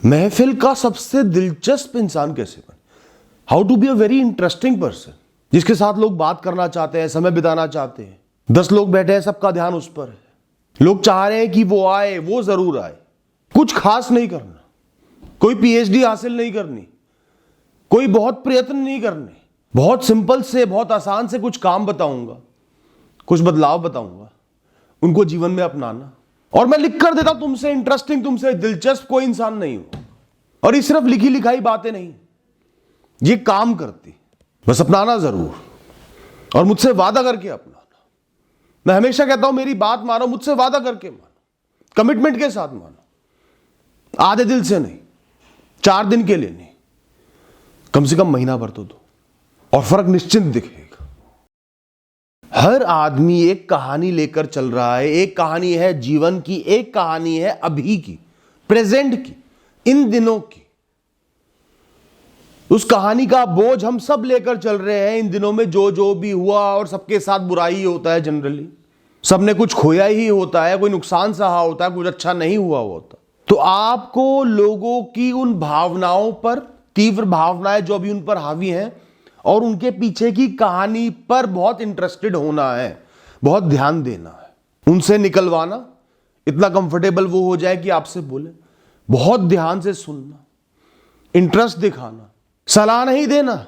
महफिल का सबसे दिलचस्प इंसान कैसे बने, how to be a very interesting person, जिसके साथ लोग बात करना चाहते हैं, समय बिताना चाहते हैं। 10 लोग बैठे हैं, सबका ध्यान उस पर है। लोग चाह रहे हैं कि वो आए, वो जरूर आए। कुछ खास नहीं करना, कोई पीएचडी हासिल नहीं करनी, कोई बहुत प्रयत्न नहीं करने, बहुत सिंपल से, बहुत आसान से कुछ काम बताऊंगा, कुछ बदलाव बताऊंगा, उनको जीवन में अपनाना। और मैं लिख कर देता तुमसे इंटरेस्टिंग, तुमसे दिलचस्प कोई इंसान नहीं हो। और ये सिर्फ लिखी लिखाई बातें नहीं, ये काम करती, बस अपनाना जरूर, और मुझसे वादा करके अपनाना। मैं हमेशा कहता हूं मेरी बात मानो, मुझसे वादा करके मानो, कमिटमेंट के साथ मानो, आधे दिल से नहीं, 4 दिन के लिए नहीं, कम से कम महीना भर तो दो, और फर्क निश्चित दिखेगा। हर आदमी एक कहानी लेकर चल रहा है। एक कहानी है जीवन की, एक कहानी है अभी की, प्रेजेंट की, इन दिनों की। उस कहानी का बोझ हम सब लेकर चल रहे हैं इन दिनों में, जो जो भी हुआ, और सबके साथ बुराई ही होता है जनरली। सबने कुछ खोया ही होता है, कोई नुकसान सहा होता है, कुछ अच्छा नहीं हुआ होता। तो आपको लोगों की उन भावनाओं पर, तीव्र भावनाएं जो अभी उन पर हावी हैं, और उनके पीछे की कहानी पर बहुत इंटरेस्टेड होना है, बहुत ध्यान देना है, उनसे निकलवाना, इतना कंफर्टेबल वो हो जाए कि आपसे बोले, बहुत ध्यान से सुनना, इंटरेस्ट दिखाना, सलाह नहीं देना,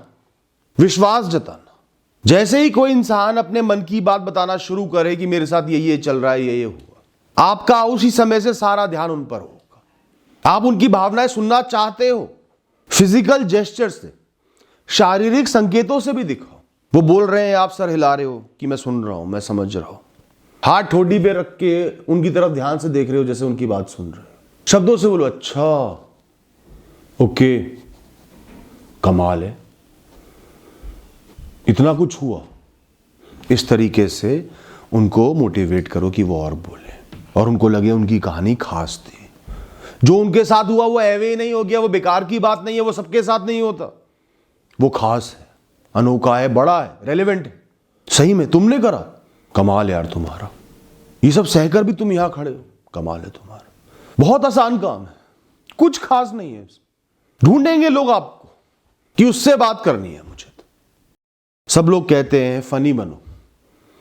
विश्वास जताना। जैसे ही कोई इंसान अपने मन की बात बताना शुरू करे कि मेरे साथ ये चल रहा है, ये हुआ, आपका उसी समय से सारा ध्यान उन पर होगा। आप उनकी भावनाएं सुनना चाहते हो, फिजिकल जेस्चर से, शारीरिक संकेतों से भी दिखाओ। वो बोल रहे हैं, आप सर हिला रहे हो कि मैं सुन रहा हूं, मैं समझ रहा हूं। हाथ ठोडी पे रख के उनकी तरफ ध्यान से देख रहे हो, जैसे उनकी बात सुन रहे हो। शब्दों से बोलो, अच्छा, ओके, कमाल है, इतना कुछ हुआ। इस तरीके से उनको मोटिवेट करो कि वो और बोले, और उनको लगे उनकी कहानी खास थी। जो उनके साथ हुआ वो एवे नहीं हो गया, वो बेकार की बात नहीं है, वो सबके साथ नहीं होता, वो खास है, अनोखा है, बड़ा है, रेलेवेंट है। सही में तुमने करा, कमाल है यार तुम्हारा, ये सब सहकर भी तुम यहां खड़े हो, कमाल है तुम्हारा। बहुत आसान काम है, कुछ खास नहीं है। ढूंढेंगे लोग आपको कि उससे बात करनी है मुझे। तो सब लोग कहते हैं फनी बनो,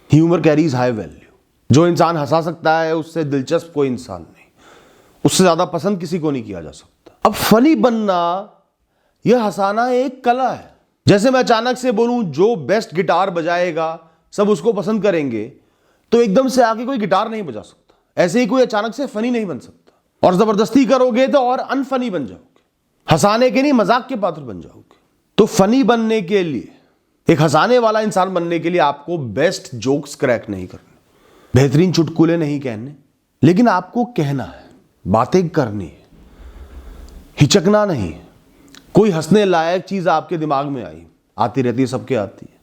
ह्यूमर कैरीज हाई वैल्यू। जो इंसान हंसा सकता है, उससे दिलचस्प कोई इंसान नहीं, उससे ज्यादा पसंद किसी को नहीं किया जा सकता। अब फनी बनना, यह हंसाना एक कला है। जैसे मैं अचानक से बोलूं जो बेस्ट गिटार बजाएगा सब उसको पसंद करेंगे, तो एकदम से आके कोई गिटार नहीं बजा सकता। ऐसे ही कोई अचानक से फनी नहीं बन सकता। और जबरदस्ती करोगे तो और अनफनी बन जाओगे, हंसाने के नहीं मजाक के पात्र बन जाओगे। तो फनी बनने के लिए, एक हंसाने वाला इंसान बनने के लिए आपको बेस्ट जोक्स क्रैक नहीं करने, बेहतरीन चुटकुले नहीं कहने, लेकिन आपको कहना है, बातें करनी है, हिचकना नहीं। कोई हंसने लायक चीज आपके दिमाग में आई, आती रहती है, सबके आती है,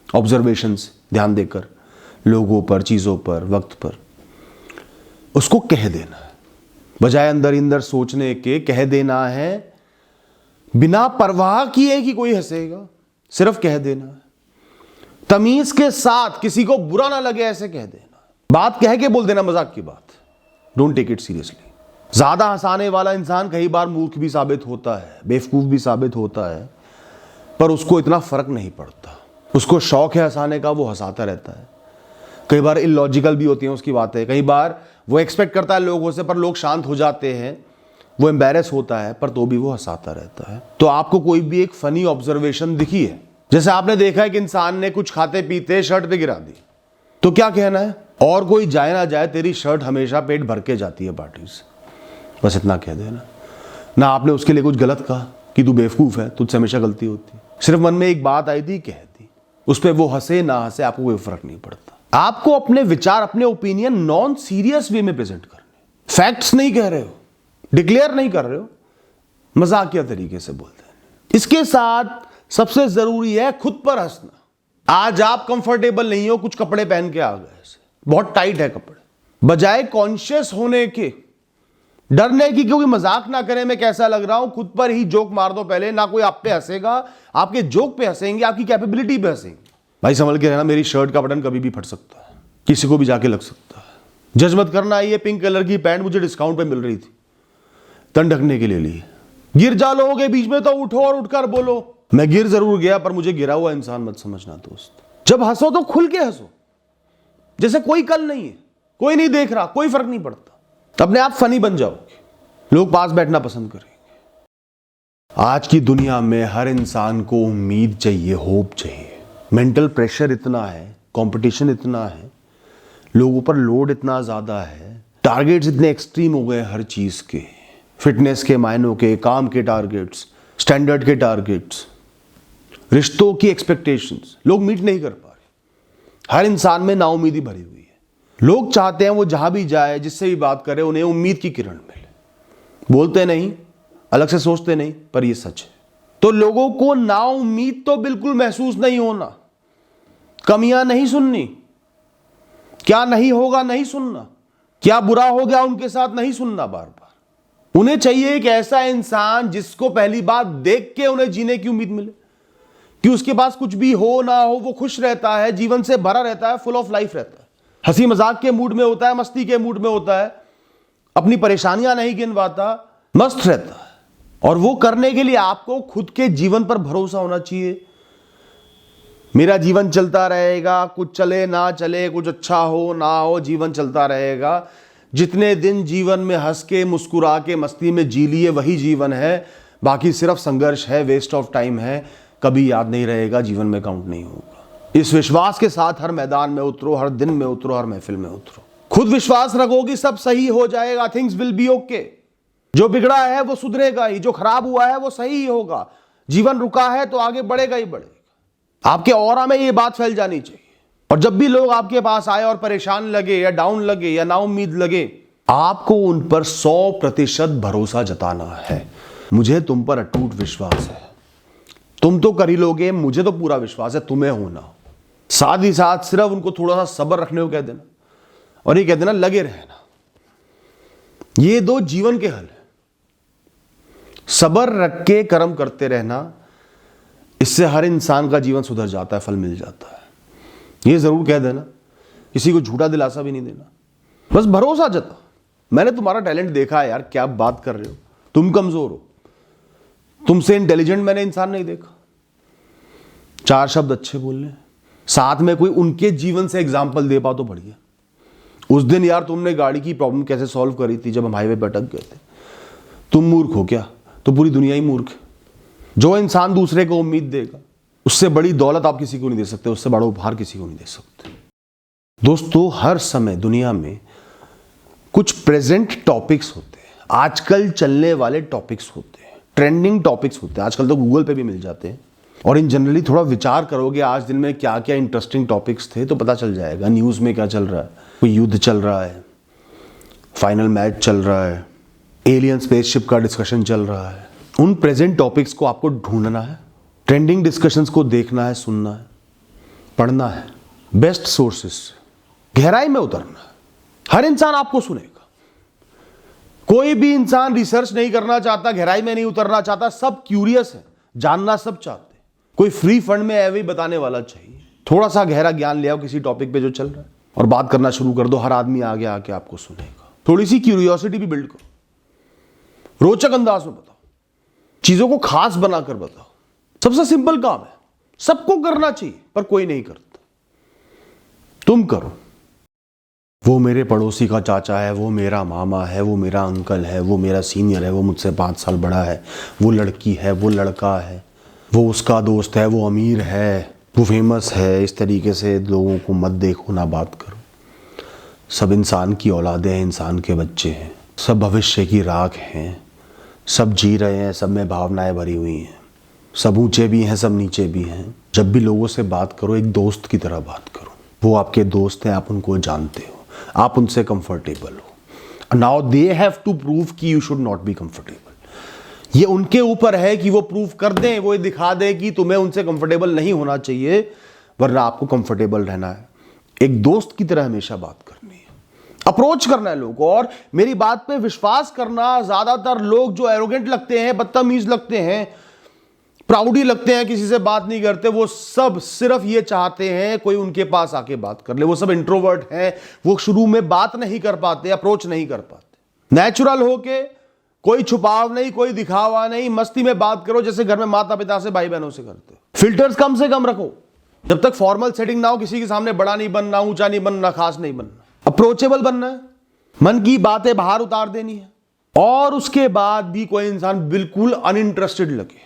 ऑब्जर्वेशन से ध्यान देकर लोगों पर, चीजों पर, वक्त पर, उसको कह देना है। बजाय अंदर अंदर सोचने के कह देना है, बिना परवाह किए कि कोई हंसेगा, सिर्फ कह देना है। तमीज के साथ, किसी को बुरा ना लगे ऐसे कह देना। बात कह के बोल देना, मजाक की बात, डोंट टेक इट सीरियसली। ज्यादा हंसाने वाला इंसान कई बार मूर्ख भी साबित होता है, बेवकूफ भी साबित होता है, पर उसको इतना फर्क नहीं पड़ता। उसको शौक है हंसाने का, वो हंसाता रहता है। कई बार इलॉजिकल भी होती हैं उसकी बातें, कई बार वो एक्सपेक्ट करता है लोगों से, पर लोग शांत हो जाते हैं, वो एम्बैरेस होता है, पर तो भी वो हंसाता रहता है। तो आपको कोई भी एक फनी ऑब्जर्वेशन दिखी है, जैसे आपने देखा है कि इंसान ने कुछ खाते पीते शर्ट पे गिरा दी, तो क्या कहना है, और कोई जाए ना जाए, तेरी शर्ट हमेशा पेट भर के जाती है पार्टी से, बस इतना कह देना। ना आपने उसके लिए कुछ गलत कहा कि तू बेवकूफ है, तुझसे हमेशा गलती होती है, सिर्फ मन में एक बात आई थी, कह दी। उस पर वो हंसे ना हंसे, आपको कोई फर्क नहीं पड़ता। आपको अपने विचार, अपने ओपिनियन नॉन सीरियस वे में प्रेजेंट करने, फैक्ट्स नहीं कह रहे हो, डिक्लेयर नहीं कर रहे हो, मजाकिया तरीके से बोलते हैं। इसके साथ सबसे जरूरी है खुद पर हंसना। आज आप कंफर्टेबल नहीं हो, कुछ कपड़े पहन के आ गए, बहुत टाइट है कपड़े, बजाय कॉन्शियस होने के, डरने की क्योंकि मजाक ना करें मैं कैसा लग रहा हूं, खुद पर ही जोक मार दो पहले। ना कोई आप पे हंसेगा, आपके जोक पे हंसेंगे, आपकी कैपेबिलिटी पे हंसेंगे। भाई संभल के रहना, मेरी शर्ट का बटन कभी भी फट सकता है, किसी को भी जाके लग सकता है। जज मत करना, ये पिंक कलर की पैंट मुझे डिस्काउंट पे मिल रही थी, तन ढकने के लिए लिए। गिर जा लोगों के बीच में तो उठो और उठकर बोलो। मैं गिर जरूर गया पर मुझे गिरा हुआ इंसान मत समझना दोस्त। जब हंसो तो खुल के हंसो, जैसे कोई कल नहीं है, कोई नहीं देख रहा, कोई फर्क नहीं पड़ता। अपने आप फनी बन जाओगे, लोग पास बैठना पसंद करेंगे। आज की दुनिया में हर इंसान को उम्मीद चाहिए, होप चाहिए। मेंटल प्रेशर इतना है, कंपटीशन इतना है, लोगों पर लोड इतना ज्यादा है, टारगेट्स इतने एक्सट्रीम हो गए हर चीज के, फिटनेस के, मायनों के, काम के टारगेट्स, स्टैंडर्ड के टारगेट्स, रिश्तों की एक्सपेक्टेशंस, लोग मीट नहीं कर पा रहे। हर इंसान में नाउमीदी भरी हुई है। लोग चाहते हैं वो जहां भी जाए, जिससे भी बात करे, उन्हें उम्मीद की किरण मिले। बोलते नहीं, अलग से सोचते नहीं, पर ये सच है। तो लोगों को नाउम्मीद तो बिल्कुल महसूस नहीं होना, कमियां नहीं सुननी, क्या नहीं होगा नहीं सुनना, क्या बुरा हो गया उनके साथ नहीं सुनना बार बार। उन्हें चाहिए एक ऐसा इंसान जिसको पहली बात देख के उन्हें जीने की उम्मीद मिले, कि उसके पास कुछ भी हो ना हो वो खुश रहता है, जीवन से भरा रहता है, फुल ऑफ लाइफ रहता है, हंसी मजाक के मूड में होता है, मस्ती के मूड में होता है, अपनी परेशानियां नहीं गिनवाता, मस्त रहता है। और वो करने के लिए आपको खुद के जीवन पर भरोसा होना चाहिए। मेरा जीवन चलता रहेगा, कुछ चले ना चले, कुछ अच्छा हो ना हो, जीवन चलता रहेगा। जितने दिन जीवन में हंस के, मुस्कुरा के, मस्ती में जी लिए वही जीवन है, बाकी सिर्फ संघर्ष है, वेस्ट ऑफ टाइम है, कभी याद नहीं रहेगा, जीवन में काउंट नहीं होगा। इस विश्वास के साथ हर मैदान में उतरो, हर दिन में उतरो, हर महफिल में उतरो। खुद विश्वास रखो कि सब सही हो जाएगा, थिंग्स विल बी ओके। जो बिगड़ा है वो सुधरेगा ही, जो खराब हुआ है वो सही ही होगा। जीवन रुका है तो आगे बढ़ेगा ही बढ़ेगा। आपके ऑरा में ये बात फैल जानी चाहिए। और जब भी लोग आपके पास आए और परेशान लगे या डाउन लगे या नाउम्मीद लगे, आपको उन पर 100% भरोसा जताना है। मुझे तुम पर अटूट विश्वास है, तुम तो कर ही लोगे, मुझे तो पूरा विश्वास है तुम्हें होना। साथ ही साथ सिर्फ उनको थोड़ा सा सब्र रखने को कह देना और ये कह देना लगे रहना। ये दो जीवन के हल है। सब्र रख के कर्म करते रहना, इससे हर इंसान का जीवन सुधर जाता है, फल मिल जाता है। ये जरूर कह देना, किसी को झूठा दिलासा भी नहीं देना, बस भरोसा जता। मैंने तुम्हारा टैलेंट देखा है यार, क्या बात कर रहे हो, तुम कमजोर हो, तुमसे इंटेलिजेंट मैंने इंसान नहीं देखा। 4 शब्द अच्छे बोलने, साथ में कोई उनके जीवन से एग्जाम्पल दे पा तो बढ़िया। उस दिन यार तुमने गाड़ी की प्रॉब्लम कैसे सॉल्व करी थी जब हम हाईवे पर अटक गए थे। तुम मूर्ख हो क्या? तो पूरी दुनिया ही मूर्ख है। जो इंसान दूसरे को उम्मीद देगा, उससे बड़ी दौलत आप किसी को नहीं दे सकते, उससे बड़ा उपहार किसी को नहीं दे सकते। दोस्तों, हर समय दुनिया में कुछ प्रेजेंट टॉपिक्स होते हैं, आजकल चलने वाले टॉपिक्स होते हैं, ट्रेंडिंग टॉपिक्स होते हैं। आजकल तो गूगल पे भी मिल जाते हैं। और इन जनरली थोड़ा विचार करोगे आज दिन में क्या क्या इंटरेस्टिंग टॉपिक्स थे तो पता चल जाएगा। न्यूज़ में क्या चल रहा है, कोई युद्ध चल रहा है, फाइनल मैच चल रहा है, एलियन स्पेसशिप का डिस्कशन चल रहा है। उन प्रेजेंट टॉपिक्स को आपको ढूंढना है, ट्रेंडिंग डिस्कशंस को देखना है, सुनना है, पढ़ना है, बेस्ट सोर्सेस से गहराई में उतरना है। हर इंसान आपको सुनेगा। कोई भी इंसान रिसर्च नहीं करना चाहता, गहराई में नहीं उतरना चाहता। सब क्यूरियस है, जानना सब चाहते। कोई फ्री फंड में एवे भताने वाला चाहिए। थोड़ा सा गहरा ज्ञान ले आओ किसी टॉपिक पे जो चल रहा है और बात करना शुरू कर दो। हर आदमी आगे आके आपको सुनेगा। थोड़ी सी क्यूरियोसिटी भी बिल्ड करो, रोचक अंदाज में बताओ, चीजों को खास बनाकर बताओ। सबसे सिंपल काम है, सबको करना चाहिए पर कोई नहीं करता। तुम करो। वो मेरे पड़ोसी का चाचा है, वो मेरा मामा है, वो मेरा अंकल है, वो मेरा सीनियर है, वो मुझसे 5 साल बड़ा है, वो लड़की है, वो लड़का है, वो उसका दोस्त है, वो अमीर है, वो फेमस है। इस तरीके से लोगों को मत देखो, ना बात करो। सब इंसान की औलादें हैं, इंसान के बच्चे हैं, सब भविष्य की राख हैं, सब जी रहे हैं, सब में भावनाएं भरी हुई हैं, सब ऊंचे भी हैं, सब नीचे भी हैं। जब भी लोगों से बात करो एक दोस्त की तरह बात करो। वो आपके दोस्त हैं, आप उनको जानते हो, आप उनसे कंफर्टेबल हो। Now they have to prove कि you should not be comfortable. ये उनके ऊपर है कि वो प्रूव कर दें, वो ये दिखा दें कि तुम्हें उनसे कंफर्टेबल नहीं होना चाहिए, वरना आपको कंफर्टेबल रहना है। एक दोस्त की तरह हमेशा बात करनी है, अप्रोच करना है लोगों को। और मेरी बात पे विश्वास करना, ज्यादातर लोग जो एरोगेंट लगते हैं, बदतमीज लगते हैं, प्राउडी लगते हैं, किसी से बात नहीं करते, वो सब सिर्फ ये चाहते हैं कोई उनके पास आके बात कर ले। वो सब इंट्रोवर्ट हैं, वो शुरू में बात नहीं कर पाते, अप्रोच नहीं कर पाते। नेचुरल होके कोई छुपाव नहीं, कोई दिखावा नहीं, मस्ती में बात करो जैसे घर में माता पिता से भाई बहनों से करते हो। फिल्टर्स कम से कम रखो, जब तक फॉर्मल सेटिंग ना हो, किसी के सामने बड़ा नहीं बनना, ऊंचा नहीं बनना, खास नहीं बनना, अप्रोचेबल बनना है, मन की बातें बाहर उतार देनी है। और उसके बाद भी कोई इंसान बिल्कुल अनइंटरेस्टेड लगे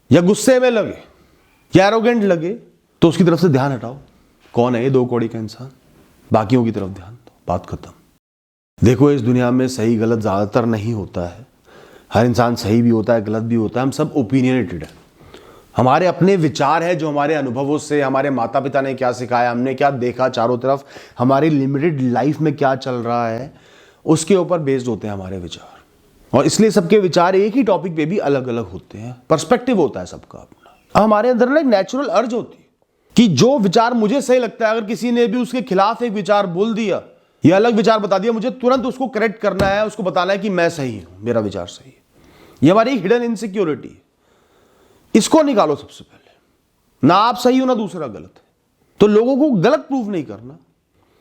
या गुस्से में लगे या एरोगेंट लगे तो उसकी तरफ से ध्यान हटाओ। कौन है ये 2 कौड़ी का इंसान, बाकियों की तरफ ध्यान दो, बात खत्म। देखो, इस दुनिया में सही गलत ज्यादातर नहीं होता है, हर इंसान सही भी होता है, गलत भी होता है, हम सब ओपिनियनेटेड है। हमारे अपने विचार है जो हमारे अनुभवों से, हमारे माता पिता ने क्या सिखाया, हमने क्या देखा चारों तरफ, हमारी लिमिटेड लाइफ में क्या चल रहा है, उसके ऊपर बेस्ड होते हैं हमारे विचार। और इसलिए सबके विचार एक ही टॉपिक पे भी अलग अलग होते हैं, पर्सपेक्टिव होता है सबका अपना। हमारे अंदर ना एक नेचुरल अर्ज होती है कि जो विचार मुझे सही लगता है, अगर किसी ने भी उसके खिलाफ एक विचार बोल दिया या अलग विचार बता दिया, मुझे तुरंत उसको करेक्ट करना है, उसको बताना है कि मैं सही हूं, मेरा विचार सही है। ये हमारी हिडन इनसिक्योरिटी है, इसको निकालो सबसे पहले। ना आप सही हो ना दूसरा गलत है। तो लोगों को गलत प्रूव नहीं करना,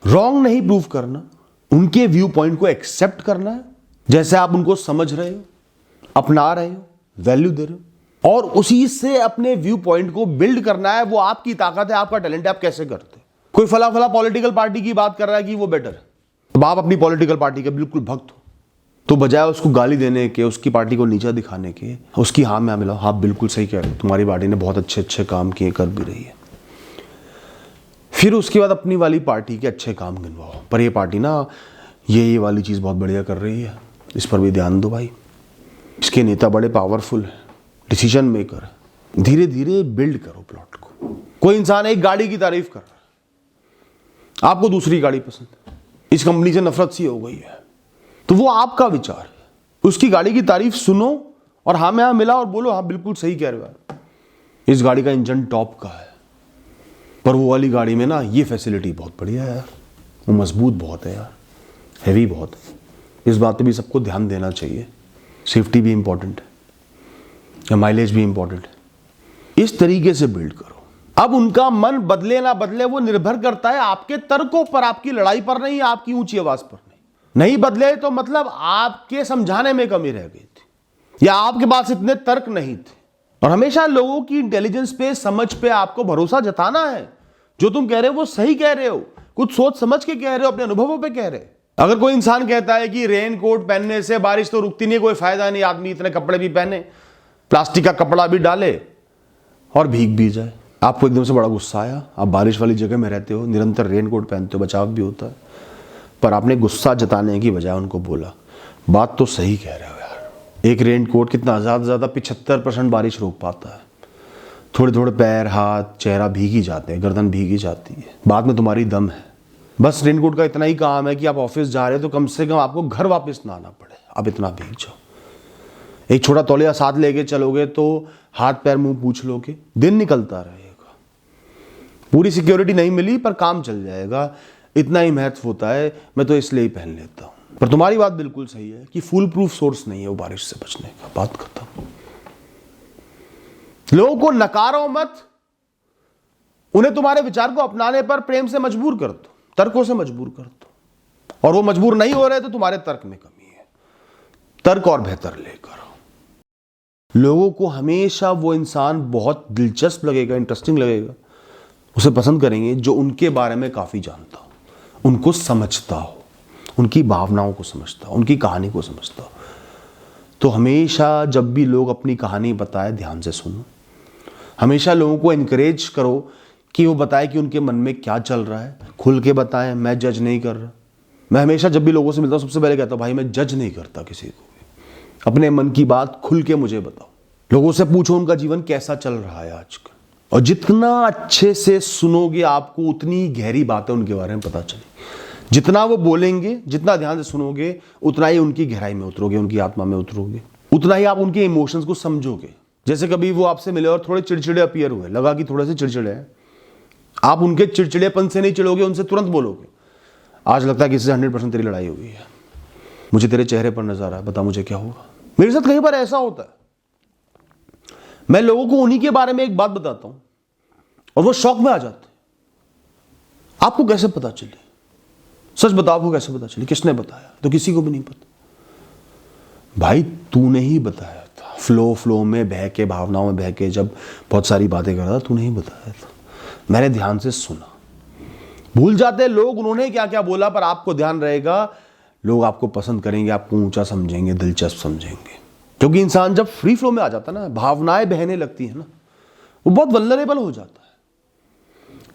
रॉन्ग नहीं प्रूव करना, उनके व्यू पॉइंट को एक्सेप्ट करना है जैसे आप उनको समझ रहे हो, अपना रहे हो, वैल्यू दे रहे हो, और उसी से अपने व्यू पॉइंट को बिल्ड करना है। वो आपकी ताकत है, आपका टैलेंट है, आप कैसे करते हैं। कोई फला फला पॉलिटिकल पार्टी की बात कर रहा है कि वो बेटर है, तो आप अपनी पॉलिटिकल पार्टी के बिल्कुल भक्त हो, तो बजाय उसको गाली देने के, उसकी पार्टी को नीचा दिखाने के, उसकी हाँ में मिलाओ, हाँ बिल्कुल सही कह रहे हो, तुम्हारी पार्टी ने बहुत अच्छे अच्छे काम किए, कर भी रही है। फिर उसके बाद अपनी वाली पार्टी के अच्छे काम गिनवाओ, पर ये पार्टी ना ये वाली चीज़ बहुत बढ़िया कर रही है, इस पर भी ध्यान दो भाई, इसके नेता बड़े पावरफुल है, डिसीजन मेकर है। धीरे धीरे बिल्ड करो प्लॉट को। कोई इंसान एक गाड़ी की तारीफ कर रहा है, आपको दूसरी गाड़ी पसंद है, इस कंपनी से नफरत सी हो गई है, तो वो आपका विचार है। उसकी गाड़ी की तारीफ सुनो और हाँ में हाँ मिला और बोलो हाँ बिल्कुल सही कह रहे हो यार, इस गाड़ी का इंजन टॉप का है, पर वो वाली गाड़ी में ना ये फैसिलिटी बहुत बढ़िया है यार, वो मजबूत बहुत है यार, हैवी बहुत है। इस बात पे भी सबको ध्यान देना चाहिए। सेफ्टी भी इंपॉर्टेंट है या माइलेज भी इंपॉर्टेंट है। इस तरीके से बिल्ड करो। अब उनका मन बदले ना बदले वो निर्भर करता है आपके तर्कों पर, आपकी लड़ाई पर नहीं, आपकी ऊंची आवाज पर नहीं बदले तो मतलब आपके समझाने में कमी रह गई थी या आपके पास इतने तर्क नहीं थे। और हमेशा लोगों की इंटेलिजेंस पे, समझ पे आपको भरोसा जताना है। जो तुम कह रहे हो वो सही कह रहे हो, कुछ सोच समझ के कह रहे हो, अपने अनुभवों पे कह रहे हो। अगर कोई इंसान कहता है कि रेन कोट पहनने से बारिश तो रुकती नहीं, कोई फायदा नहीं, आदमी इतने कपड़े भी पहने, प्लास्टिक का कपड़ा भी डाले और भीग भी जाए, आपको एकदम से बड़ा गुस्सा आया, आप बारिश वाली जगह में रहते हो, निरंतर रेन कोट पहनते हो, बचाव भी होता है, पर आपने गुस्सा जताने की बजाय उनको बोला बात तो सही कह रहे हो यार, एक रेन कोट कितना ज़्यादा 75% बारिश रोक पाता है, थोड़े थोड़े पैर, हाथ, चेहरा भीग ही जाते हैं, गर्दन भीग ही जाती है, बाद में तुम्हारी दम है। बस रेनकोट का इतना ही काम है कि आप ऑफिस जा रहे हो तो कम से कम आपको घर वापस ना आना पड़े, आप इतना भीग जाओ। एक छोटा तौलिया साथ लेके चलोगे तो हाथ पैर मुंह पूछ लोगे, दिन निकलता रहेगा। पूरी सिक्योरिटी नहीं मिली पर काम चल जाएगा, इतना ही महत्व होता है। मैं तो इसलिए ही पहन लेता हूं। पर तुम्हारी बात बिल्कुल सही है कि फुल प्रूफ सोर्स नहीं है वो बारिश से बचने का, बात खत्म। लोगों को नकारो मत, उन्हें तुम्हारे विचार को अपनाने पर प्रेम से मजबूर कर दो, तर्कों से मजबूर कर दो। और वो मजबूर नहीं हो रहे तो तुम्हारे तर्क में कमी है, तर्क और बेहतर लेकर आओ। लोगों को हमेशा वो इंसान बहुत दिलचस्प लगेगा, इंटरेस्टिंग लगेगा, उसे पसंद करेंगे जो उनके बारे में काफी जानता हो, उनको समझता हो, उनकी भावनाओं को समझता हो, उनकी कहानी को समझता हो। तो हमेशा जब भी लोग अपनी कहानी बताए ध्यान से सुनो। हमेशा लोगों को इनकरेज करो कि वो बताए कि उनके मन में क्या चल रहा है, खुल के बताएं। मैं जज नहीं कर रहा। मैं हमेशा जब भी लोगों से मिलता हूं सबसे पहले कहता हूं भाई मैं जज नहीं करता किसी को भी, अपने मन की बात खुल के मुझे बताओ। लोगों से पूछो उनका जीवन कैसा चल रहा है आजकल, और जितना अच्छे से सुनोगे आपको उतनी गहरी बातें उनके बारे में पता चलेगी। जितना वो बोलेंगे, जितना ध्यान से सुनोगे, उतना ही उनकी गहराई में उतरोगे, उनकी आत्मा में उतरोगे, उतना ही आप उनके इमोशंस को समझोगे। जैसे कभी वो आपसे मिले और थोड़े चिड़चिड़े अपीयर हुए, लगा कि थोड़े से चिड़चिड़े हैं, आप उनके चिड़चिड़ेपन से नहीं चिढ़ोगे, उनसे तुरंत बोलोगे आज लगता है कि इससे 100% तेरी लड़ाई हुई है, मुझे तेरे चेहरे पर नजर आ रहा है, बता मुझे क्या होगा। मेरे साथ कई बार ऐसा होता है, मैं लोगों को उन्हीं के बारे में एक बात बताता हूं और वो शौक में आ जाते हैं। आपको कैसे पता चले? सच बताओ, आपको कैसे पता चले? किसने बताया? तो किसी को भी नहीं पता। भाई तूने ही बताया था, फ्लो में बह के, भावनाओं में बह के जब बहुत सारी बातें कर रहा था, तूने ही बताया था, मैंने ध्यान से सुना। भूल जाते लोग उन्होंने क्या क्या बोला, पर आपको ध्यान रहेगा, लोग आपको पसंद करेंगे, आपको ऊंचा समझेंगे, दिलचस्प समझेंगे। क्योंकि इंसान जब फ्री फ्लो में आ जाता है ना, भावनाएं बहने लगती है ना, वो बहुत वल्नरेबल हो जाता है।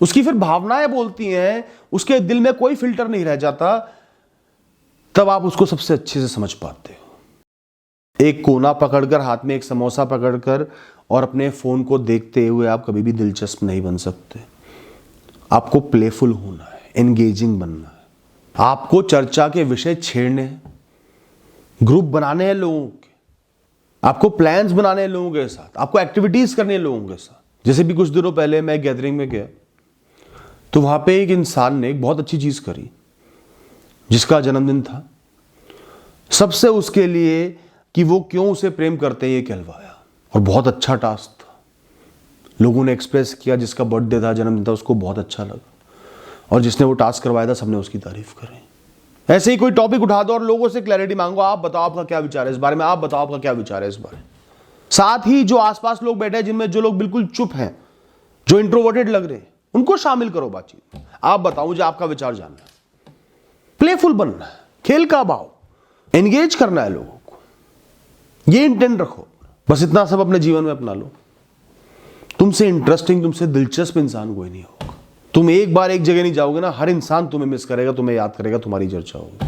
उसकी फिर भावनाएं बोलती हैं, उसके दिल में कोई फिल्टर नहीं रह जाता, तब आप उसको सबसे अच्छे से समझ पाते हो। एक कोना पकड़कर, हाथ में एक समोसा पकड़कर और अपने फोन को देखते हुए आप कभी भी दिलचस्प नहीं बन सकते। आपको प्लेफुल होना है, एंगेजिंग बनना है, आपको चर्चा के विषय छेड़ने हैं, ग्रुप बनाने हैं लोगों के, आपको प्लान्स बनाने हैं लोगों के साथ, आपको एक्टिविटीज करनी है लोगों के साथ। जैसे भी कुछ दिनों पहले मैं गैदरिंग में गया, तो वहां पे एक इंसान ने एक बहुत अच्छी चीज करी, जिसका जन्मदिन था। सबसे उसके लिए कि वो क्यों उसे प्रेम करते हैं ये कहलवाया, और बहुत अच्छा टास्क था। लोगों ने एक्सप्रेस किया, जिसका बर्थडे था, जन्मदिन था, उसको बहुत अच्छा लगा, और जिसने वो टास्क करवाया था सबने उसकी तारीफ करी। ऐसे ही कोई टॉपिक उठा दो और लोगों से क्लैरिटी मांगो, आप बताओ आपका क्या विचार है इस बारे में, आप बताओ आपका क्या विचार है इस बारे में। साथ ही जो आसपास लोग बैठे हैं, जिनमें जो लोग बिल्कुल चुप हैं, जो इंट्रोवर्टेड लग रहे हैं, उनको शामिल करो बातचीत में। आप बताओ, मुझे आपका विचार जानना है। प्लेफुल बनना है, खेल का भाव, एंगेज करना है लोगों को, ये इंटेंट रखो। बस इतना सब अपने जीवन में अपना लो। तुमसे इंटरेस्टिंग, तुमसे दिलचस्प इंसान कोई नहीं होगा। तुम एक बार एक जगह नहीं जाओगे ना, हर इंसान तुम्हें मिस करेगा, तुम्हें याद करेगा, तुम्हारी चर्चा होगी।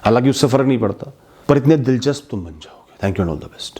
हालांकि उससे फर्क नहीं पड़ता, पर इतने दिलचस्प तुम बन जाओगे। Thank you and all the best.